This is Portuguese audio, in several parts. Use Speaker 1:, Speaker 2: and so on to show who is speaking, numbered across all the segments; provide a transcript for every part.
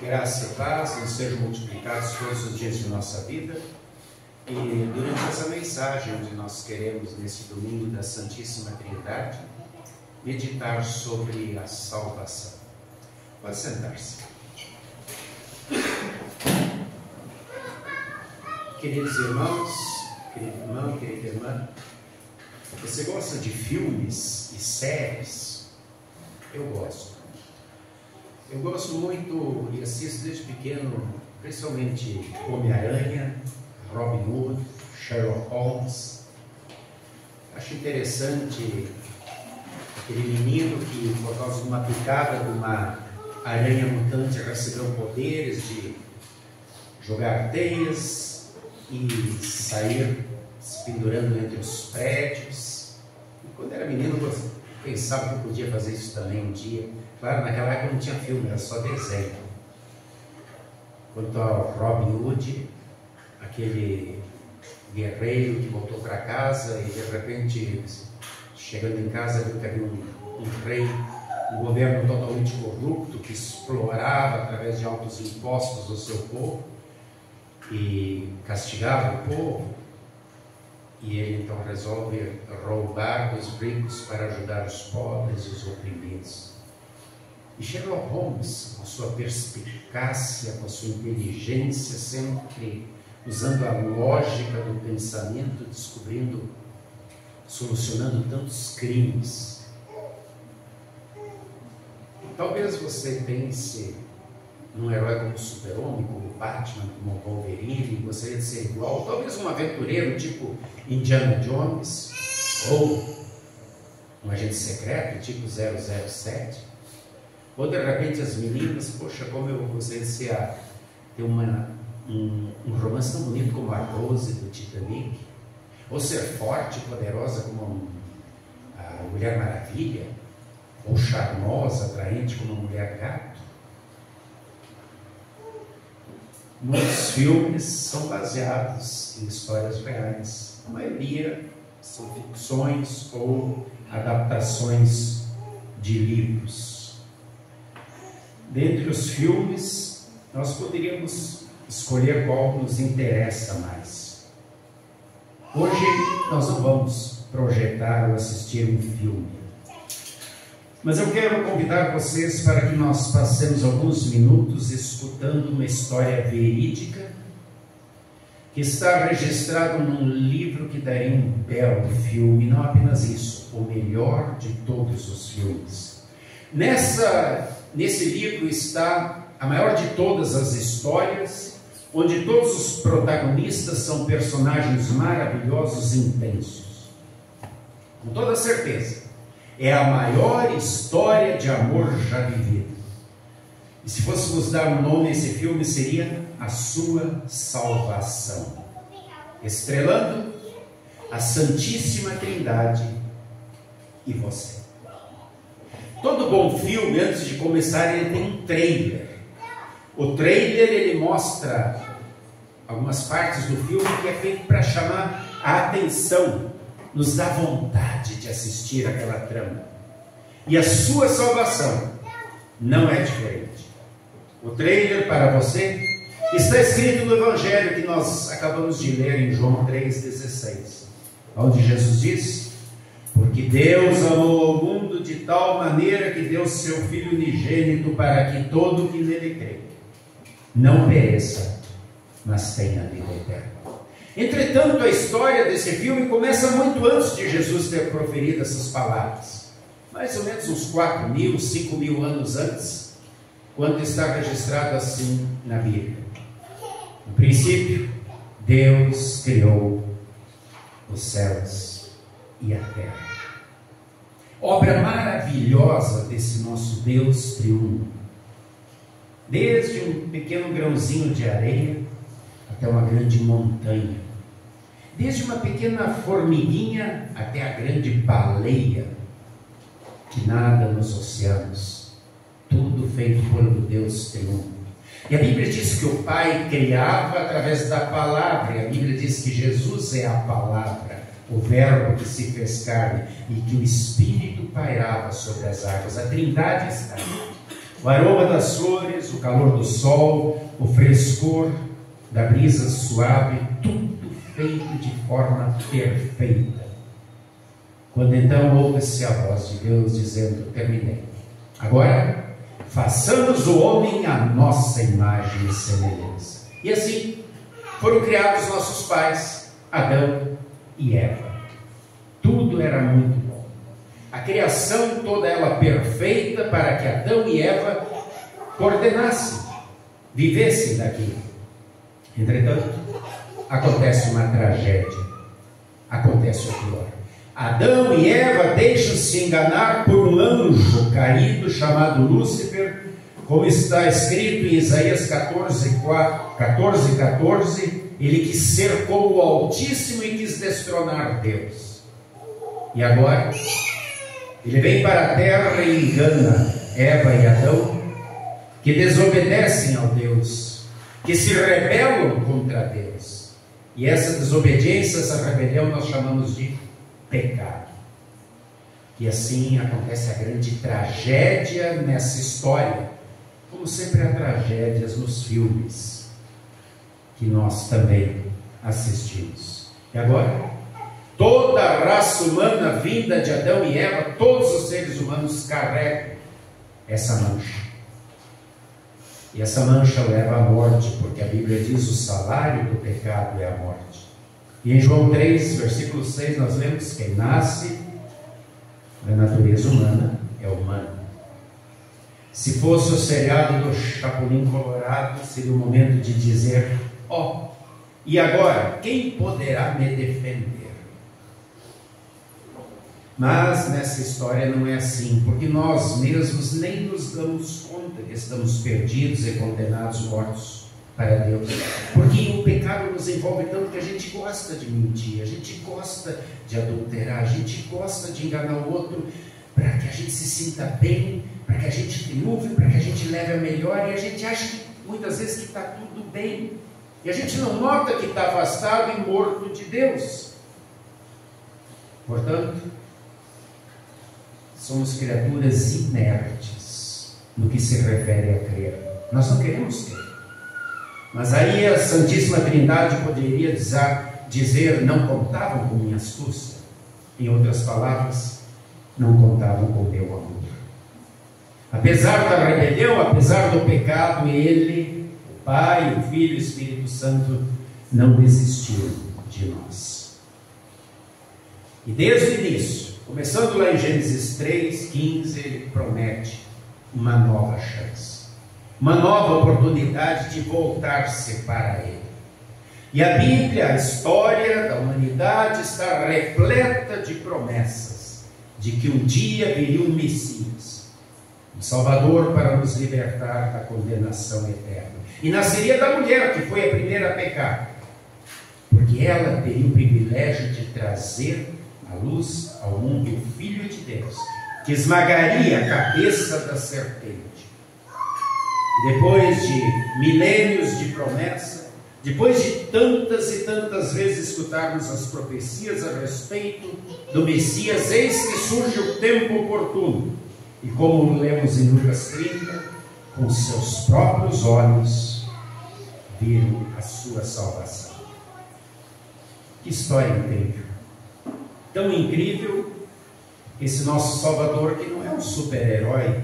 Speaker 1: Graça e paz nos sejam multiplicados todos os dias de nossa vida. E durante essa mensagem, onde nós queremos, nesse domingo da Santíssima Trindade, meditar sobre a salvação. Pode sentar-se. Queridos irmãos, querido irmão, querida irmã, você gosta de filmes e séries? Eu gosto. Eu gosto muito e assisto desde pequeno, principalmente Homem-Aranha, Robin Hood, Sherlock Holmes. Acho interessante aquele menino que, por causa de uma picada de uma aranha mutante, recebeu poderes de jogar teias e sair se pendurando entre os prédios. E quando era menino, eu pensava que eu podia fazer isso também um dia. Claro, naquela época não tinha filme, era só desenho. Quanto ao Robin Hood, aquele guerreiro que voltou para casa e de repente, chegando em casa, viu que havia um rei, um governo totalmente corrupto que explorava através de altos impostos o seu povo e castigava o povo. E ele então resolve roubar dos ricos para ajudar os pobres e os oprimidos. E Sherlock Holmes, com sua perspicácia, com sua inteligência, sempre usando a lógica do pensamento, solucionando tantos crimes. Talvez você pense num herói como o Super-Homem, como o Batman, como o Wolverine, gostaria de ser igual. Talvez um aventureiro tipo Indiana Jones, ou um agente secreto tipo 007. Ou de repente as meninas, poxa, como eu gostaria de ter um romance tão bonito como a Rose do Titanic. Ou ser forte e poderosa como a Mulher Maravilha. Ou charmosa, atraente como a Mulher Gato. Muitos filmes são baseados em histórias reais. A maioria são ficções ou adaptações de livros. Dentre os filmes, nós poderíamos escolher qual nos interessa mais. Hoje nós não vamos projetar ou assistir um filme, mas eu quero convidar vocês para que nós passemos alguns minutos escutando uma história verídica que está registrada num livro que daria um belo filme, não apenas isso, o melhor de todos os filmes. Nesse livro está a maior de todas as histórias, onde todos os protagonistas são personagens maravilhosos e intensos. Com toda certeza, é a maior história de amor já vivida. E se fôssemos dar um nome a esse filme, seria A Sua Salvação, estrelando a Santíssima Trindade e você. Todo bom filme, antes de começar, ele tem um trailer. O trailer, ele mostra algumas partes do filme que é feito para chamar a atenção, nos dá vontade de assistir aquela trama. E a sua salvação não é diferente. O trailer para você está escrito no Evangelho que nós acabamos de ler em João 3,16, onde Jesus diz: porque Deus amou ao mundo de tal maneira que deu seu Filho unigênito para que todo o que nele crê não pereça, mas tenha vida eterna. Entretanto, a história desse filme começa muito antes de Jesus ter proferido essas palavras. Mais ou menos uns 4.000, 5.000 anos antes, quando está registrado assim na Bíblia. No princípio, Deus criou os céus e a terra. Obra maravilhosa desse nosso Deus triuno. Desde um pequeno grãozinho de areia até uma grande montanha. Desde uma pequena formiguinha até a grande baleia que nada nos oceanos. Tudo feito por Deus triuno. E a Bíblia diz que o Pai criava através da palavra. E a Bíblia diz que Jesus é a palavra, o verbo que se fez carne e que o Espírito pairava sobre as águas. A Trindade está O aroma das flores, o calor do sol, o frescor da brisa suave, tudo feito de forma perfeita. Quando então ouve-se a voz de Deus dizendo: terminei. Agora, façamos o homem à nossa imagem e semelhança. E assim foram criados nossos pais, Adão e Eva. Tudo era muito bom. A criação toda ela perfeita para que Adão e Eva coordenassem, vivessem daquilo. Entretanto, acontece uma tragédia. Acontece o pior. Adão e Eva deixam-se enganar por um anjo caído chamado Lúcifer, como está escrito em Isaías 14:14, ele quis ser como o Altíssimo e quis destronar Deus. E agora, ele vem para a terra e engana Eva e Adão, que desobedecem ao Deus, que se rebelam contra Deus. E essa desobediência, essa rebelião nós chamamos de pecado. E assim acontece a grande tragédia nessa história, como sempre há tragédias nos filmes que nós também assistimos. E agora, toda a raça humana vinda de Adão e Eva, todos os seres humanos carregam essa mancha. E essa mancha leva à morte, porque a Bíblia diz: o salário do pecado é a morte. E em João 3, versículo 6, nós lemos: quem nasce da natureza humana é humano. Se fosse o seriado do Chapolin Colorado, seria o momento de dizer: ó, e agora, quem poderá me defender? Mas nessa história não é assim, porque nós mesmos nem nos damos conta que estamos perdidos e condenados, mortos para Deus. Porque o pecado nos envolve tanto que a gente gosta de mentir, a gente gosta de adulterar, a gente gosta de enganar o outro para que a gente se sinta bem, para que a gente triunfe, para que a gente leve a melhor, e a gente acha que muitas vezes que está tudo bem, e a gente não nota que está afastado e morto de Deus. Portanto, somos criaturas inertes no que se refere a crer. Nós não queremos crer. Mas aí a Santíssima Trindade poderia dizer: não contavam com minha astúcia. Em outras palavras, não contavam com meu amor. Apesar da rebelião, apesar do pecado, Ele, o Pai, o Filho e o Espírito Santo, não desistiu de nós. E desde o início, começando lá em Gênesis 3:15, ele promete uma nova chance, uma nova oportunidade de voltar-se para Ele. E a Bíblia, a história da humanidade, está repleta de promessas de que um dia viria um Messias, um Salvador para nos libertar da condenação eterna. E nasceria da mulher, que foi a primeira a pecar, porque ela teria o privilégio de trazer a luz ao mundo o Filho de Deus, que esmagaria a cabeça da serpente. Depois de milênios de promessa, depois de tantas e tantas vezes escutarmos as profecias a respeito do Messias, eis que surge o tempo oportuno. E como lemos em Lucas 30, com seus próprios olhos viram a sua salvação. Que história incrível! Tão incrível, esse nosso Salvador, que não é um super-herói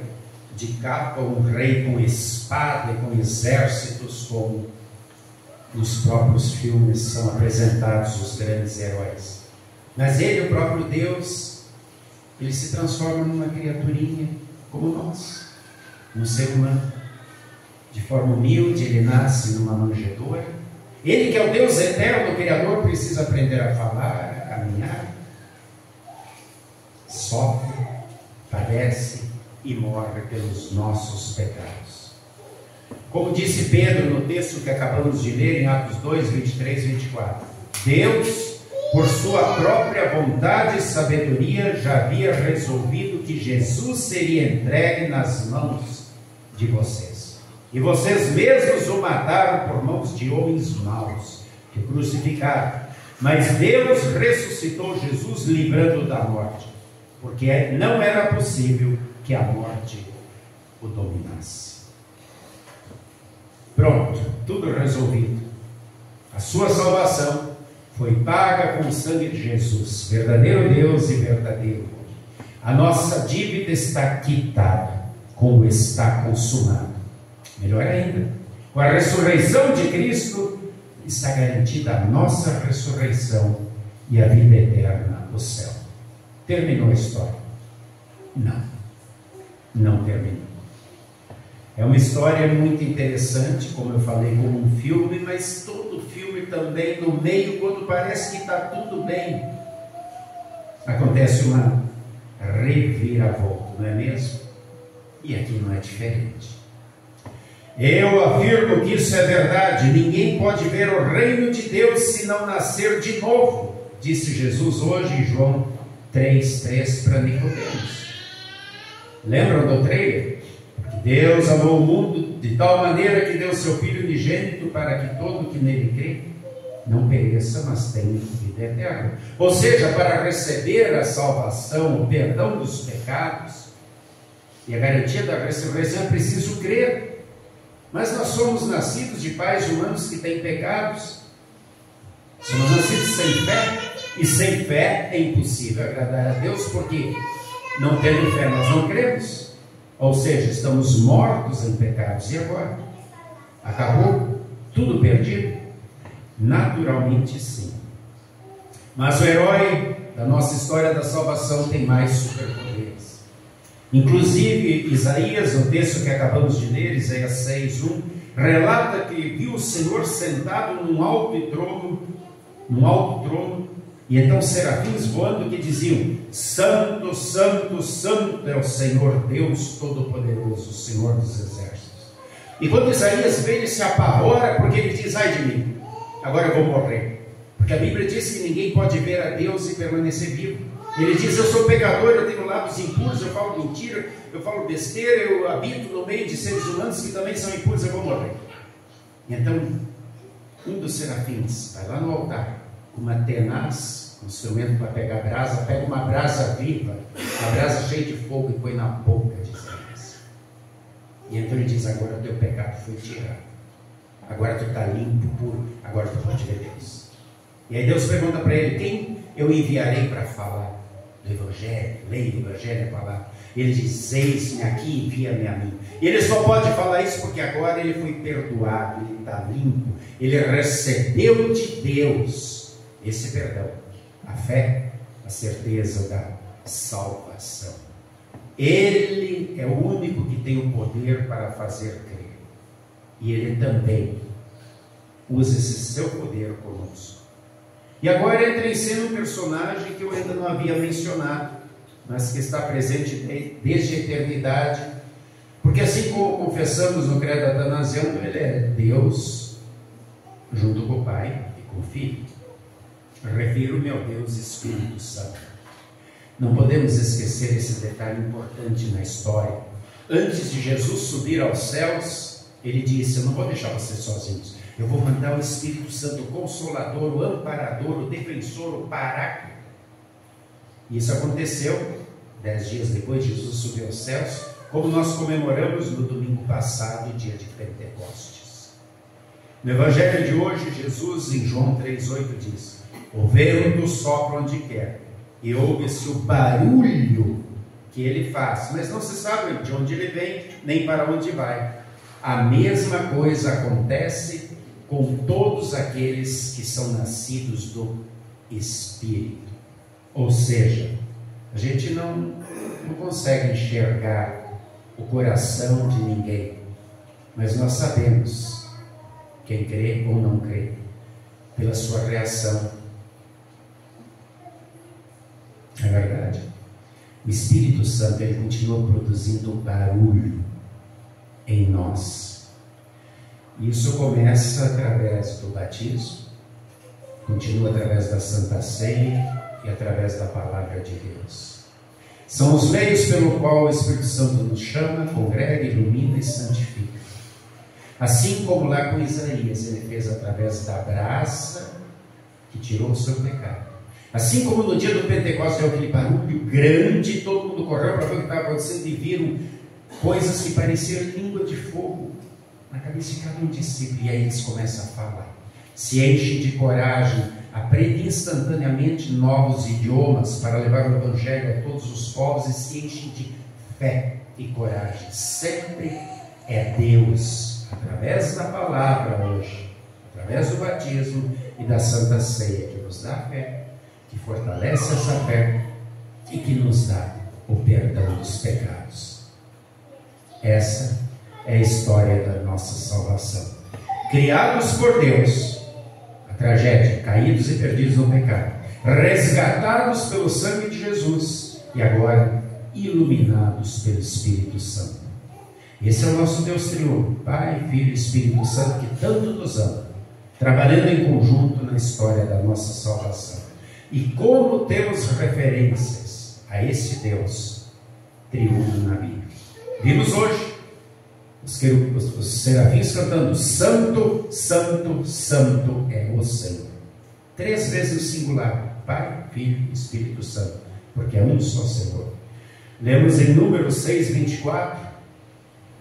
Speaker 1: de capa, um rei com espada e com exércitos, como nos próprios filmes são apresentados os grandes heróis. Mas Ele, o próprio Deus, Ele se transforma numa criaturinha como nós, um ser humano. De forma humilde, Ele nasce numa manjedoura. Ele, que é o Deus eterno, o Criador, precisa aprender a falar, a caminhar. Sofre, padece e morre pelos nossos pecados. Como disse Pedro no texto que acabamos de ler em Atos 2, 23 e 24, Deus, por sua própria vontade e sabedoria, já havia resolvido que Jesus seria entregue nas mãos de vocês. E vocês mesmos o mataram por mãos de homens maus, que o crucificaram. Mas Deus ressuscitou Jesus, livrando da morte, porque não era possível que a morte o dominasse. Pronto, tudo resolvido. A sua salvação foi paga com o sangue de Jesus, verdadeiro Deus e verdadeiro homem. A nossa dívida está quitada, como está consumado. Melhor ainda, com a ressurreição de Cristo, está garantida a nossa ressurreição e a vida eterna no céu. Terminou a história? Não terminou. É uma história muito interessante, como eu falei, como um filme, mas todo filme também, no meio, quando parece que está tudo bem, acontece uma reviravolta, não é mesmo? E aqui não é diferente. Eu afirmo que isso é verdade. Ninguém pode ver o reino de Deus se não nascer de novo, disse Jesus hoje em João 3,3 para Nicodemos. Lembram do trailer? Porque Deus amou o mundo de tal maneira que deu seu Filho unigênito para que todo que nele crê não pereça, mas tenha vida eterna. Ou seja, para receber a salvação, o perdão dos pecados e a garantia da ressurreição é preciso crer. Mas nós somos nascidos de pais humanos que têm pecados. Somos nascidos sem fé, e sem fé é impossível agradar a Deus, porque não tendo fé nós não cremos. Ou seja, estamos mortos em pecados. E agora? Acabou? Tudo perdido? Naturalmente sim. Mas o herói da nossa história da salvação tem mais superpoderes. Inclusive, Isaías, o texto que acabamos de ler, Isaías 6:1, relata que viu o Senhor sentado num alto trono, e então serafins voando que diziam: Santo, Santo, Santo é o Senhor Deus Todo-Poderoso, o Senhor dos Exércitos. E quando Isaías vê, ele se apavora, porque ele diz: ai de mim, agora eu vou morrer. Porque a Bíblia diz que ninguém pode ver a Deus e permanecer vivo. Ele diz: eu sou pecador, eu tenho lábios impuros, eu falo mentira, eu falo besteira, eu habito no meio de seres humanos que também são impuros, eu vou morrer. Então, um dos serafins vai lá no altar, com uma tenaz, um instrumento para pegar brasa, pega uma brasa viva, uma brasa cheia de fogo, e põe na boca de Isaías. E então ele diz: agora o teu pecado foi tirado, agora tu está limpo, puro, agora tu pode ver Deus. E aí Deus pergunta para ele: quem eu enviarei para falar do Evangelho, lei do Evangelho, a palavra? Ele diz: eis-me aqui, envia-me a mim. E ele só pode falar isso porque agora ele foi perdoado, ele está limpo, ele recebeu de Deus esse perdão, a fé, a certeza da salvação. Ele é o único que tem o poder para fazer crer, e ele também usa esse seu poder conosco. E agora entra em cena um personagem que eu ainda não havia mencionado, mas que está presente desde a eternidade, porque assim como confessamos no credo atanasiano, ele é Deus junto com o Pai e com o Filho. Refiro-me ao Deus Espírito Santo. Não podemos esquecer esse detalhe importante na história. Antes de Jesus subir aos céus, ele disse: eu não vou deixar vocês sozinhos, eu vou mandar o Espírito Santo, o Consolador, o Amparador, o Defensor, o Paráclito. Isso aconteceu 10 dias depois de Jesus subir aos céus, como nós comemoramos no domingo passado, dia de Pentecostes. No Evangelho de hoje, Jesus, em João 3,8, diz: o vento sopra onde quer, e ouve-se o barulho que ele faz, mas não se sabe de onde ele vem, nem para onde vai. A mesma coisa acontece com todos aqueles que são nascidos do Espírito. Ou seja, a gente não consegue enxergar o coração de ninguém, mas nós sabemos quem crê ou não crê pela sua reação. É verdade. O Espírito Santo, ele continua produzindo barulho em nós. Isso começa através do batismo, continua através da Santa Ceia e através da Palavra de Deus. São os meios pelo qual o Espírito Santo nos chama, congrega, ilumina e santifica. Assim como lá com Isaías, ele fez através da brasa que tirou o seu pecado. Assim como no dia do Pentecostes deu aquele barulho grande, todo mundo correu para ver o que estava acontecendo e viram coisas que pareciam língua de fogo na cabeça de cada um discípulo, e aí eles começam a falar, se enchem de coragem, aprendem instantaneamente novos idiomas para levar o Evangelho a todos os povos e se enchem de fé e coragem. Sempre é Deus, através da palavra hoje, através do batismo e da Santa Ceia, que nos dá fé, que fortalece essa fé e que nos dá o perdão dos pecados. Essa é a história da nossa salvação. Criados por Deus, a tragédia, caídos e perdidos no pecado, resgatados pelo sangue de Jesus e agora iluminados pelo Espírito Santo. Esse é o nosso Deus triunfo, Pai, Filho e Espírito Santo, que tanto nos ama, trabalhando em conjunto na história da nossa salvação. E como temos referências a esse Deus triunfo na Bíblia. Vimos hoje os serafins cantando: Santo, Santo, Santo é o Senhor. 3 vezes no singular: Pai, Filho e Espírito Santo, porque é um só Senhor. Lemos em Números 6:24,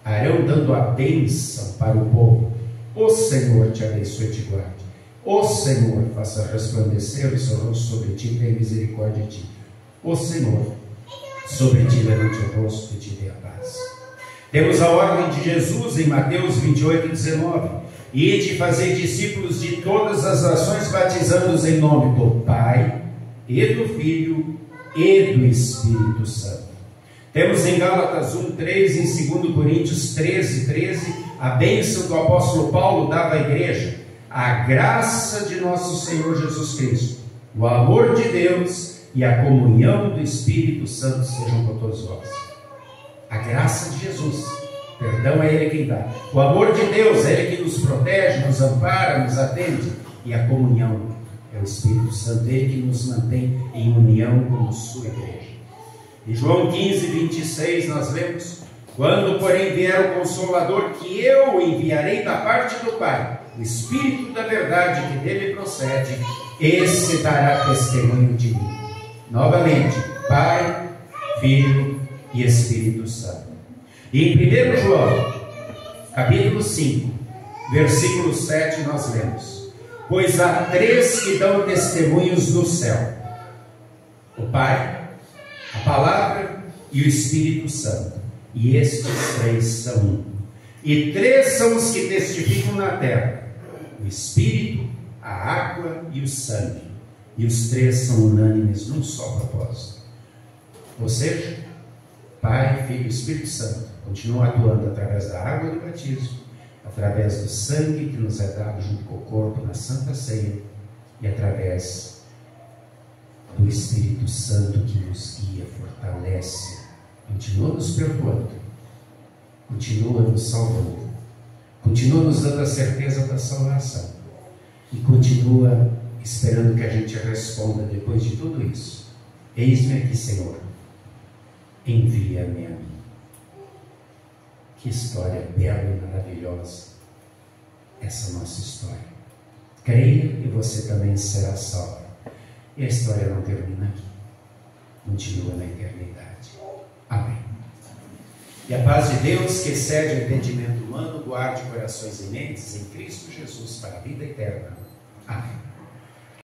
Speaker 1: Arão dando a bênção para o povo: O Senhor te abençoe e te guarde. O Senhor faça resplandecer o seu rosto sobre ti e tenha misericórdia de ti. O Senhor sobre ti levante o rosto e te dê a paz. Temos a ordem de Jesus em Mateus 28:19: Ide fazer discípulos de todas as nações, batizando-os em nome do Pai, e do Filho, e do Espírito Santo. Temos em Gálatas 1:3, em 2 Coríntios 13:13, a bênção que o apóstolo Paulo dava à igreja: a graça de nosso Senhor Jesus Cristo, o amor de Deus e a comunhão do Espírito Santo sejam com todos vós. A graça de Jesus, perdão é Ele quem dá. O amor de Deus é Ele que nos protege, nos ampara, nos atende. E a comunhão é o Espírito Santo, Ele que nos mantém em união com a sua igreja. Em João 15:26 nós lemos: quando porém vier o Consolador, que eu enviarei da parte do Pai, o Espírito da verdade que dele procede, esse dará testemunho de mim. Novamente, Pai, Filho e Espírito Santo. E em 1 João, capítulo 5, versículo 7, nós lemos: pois há 3 que dão testemunhos no céu: o Pai, a Palavra e o Espírito Santo. E estes 3 são um. E 3 são os que testificam na terra: o Espírito, a água e o sangue. E os 3 são unânimes num só propósito. Ou seja, Pai, Filho e Espírito Santo continuam atuando através da água do batismo, através do sangue que nos é dado junto com o corpo na Santa Ceia e através do Espírito Santo que nos guia, fortalece, continua nos perdoando, continua nos salvando, continua nos dando a certeza da salvação e continua esperando que a gente responda depois de tudo isso: eis-me aqui, Senhor, envia-me a mim. Que história bela e maravilhosa essa nossa história. Creia e você também será salvo. E a história não termina aqui, continua na eternidade. Amém. E a paz de Deus, que excede o entendimento humano, guarde corações e mentes em Cristo Jesus para a vida eterna. Amém.